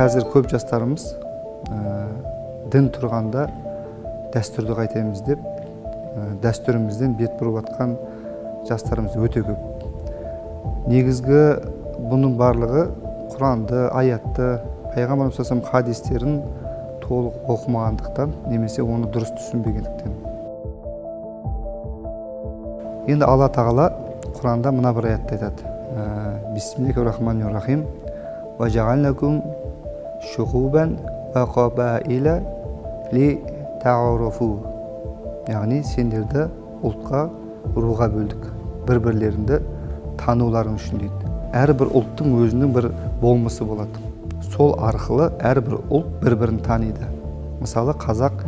қазір көп жастарымыз дін тұрғанда дәстүрді қайтеміз деп, дәстүрімізден бет бұрып атқан жастарымыз өте көп. Негізгі бұның барлығы Құранды, аятты, Пайғамбарымыз саллаллаху алейхи вассалам хадистерін толық оқымағандықтан, немесе оны дұрыс түсінбегендіктен. Енді Алла тағала Құранда мына бір аятта айтады: Бисмиллахир-рахманир-рахим. Ва жаалнакум шуғубан ва қабаиля ли тағаруфу. Яғни сендерді ұлтқа, руға бөлдік, бір-бірлерінде тануларың үшін дейді. Әрбір ұлттың өзінің бір болмысы болады. Сол арқылы әрбір ұлт бір-бірін таниды. Мысалы, қазақ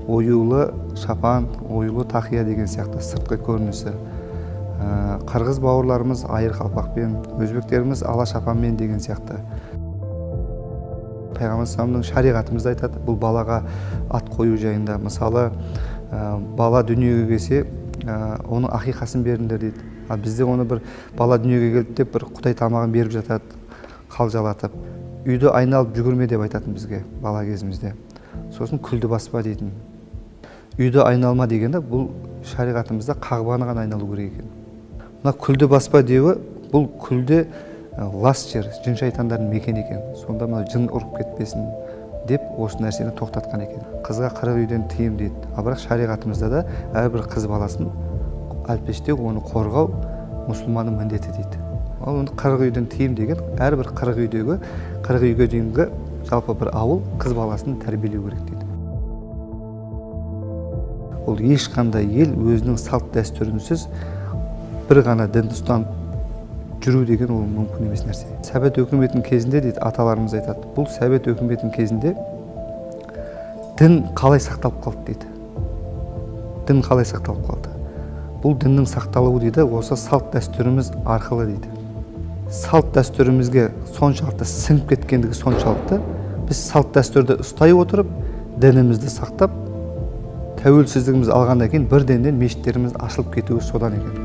оюлы шапан, оюлы тақия деген сияқты сыртқы көрінісі. Қырғыз бауырларымыз айыр қалпақпен, өзбектеріміз ала шапанмен деген сияқты. Пайғамбар саллаллаху шариғатымызда айтады, бұл балаға ат қою жайында. Мысалы, бала дүниеге келсе, оның ақиқасын беріңдер дейді. Бізде оны бір бала дүниеге келді деп бір құдай тамағын беріп жатады, қалжалатып. Үйді айналып жүгірме деп айтатын бізге бала кезімізде. Сосын күлді баспа дейтін. Үйді айналма дегенде бұл шариғатымызда қағбаны ғана айналу керек екен. Мына күлді баспа деуі, бұл күлде лас жер, жын шайтандардың мекен екен. Сонда мына жын ұрып кетпесін деп осы нәрсені тоқтатқан екен. Қызға 40 үйден тыйым дейді. Бірақ шариғатымызда да әрбір қыз баласын әлпештеу, оны қорғау мұсылманның міндеті дейді. Ал 40 үйден тыйым деген әрбір 40 үйдегі 40 үйге дейінгі жалпы бір ауыл қыз баласын тәрбиелеу керек дейді. Ол ешқандай ел өзінің салт дәстүрінсіз бір ғана дінді ұстанып жүру деген ол мүмкін емес нәрсе. Совет өкіметінің кезінде дейді, аталарымыз айтады, бұл Совет өкіметінің кезінде дін қалай сақталып қалды дейді. Дін қалай сақталып қалды? Бұл діннің сақталуы дейді, осы салт дәстүріміз арқылы дейді. Салт дәстүрімізге соншалықты сіңіп кеткендігі соншалықты, біз салт дәстүрді ұстай отырып, дінімізді сақтап, тәуелсіздігіміз алғаннан кейін бірден мешіттеріміз ашылып кетуі содан екен.